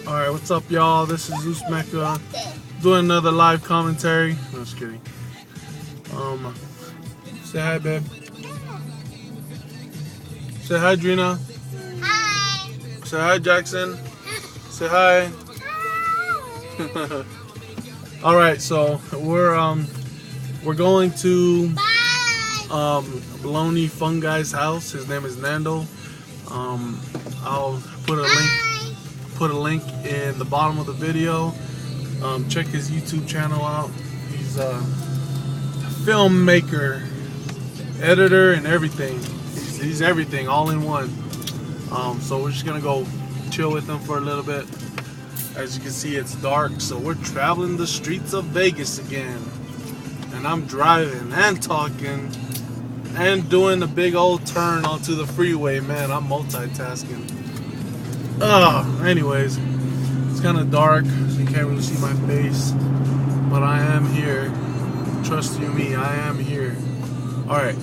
Alright, what's up, y'all? This is Zeus Mecca doing another live commentary. No, just kidding. Say hi, babe. Say hi, Drina. Hi. Say hi, Jackson. Say hi. Alright, so we're going to Bologna Fungi's house. His name is Nando. I'll put a link in the bottom of the video. Check his YouTube channel out. He's a filmmaker, editor, and everything. He's everything all in one. So we're just gonna go chill with him for a little bit. As you can see, it's dark, so we're traveling the streets of Vegas again. And I'm driving and talking and doing a big old turn onto the freeway. Man, I'm multitasking. Anyways, it's kind of dark, so you can't really see my face. But I am here. Trust you me, I am here. Alright.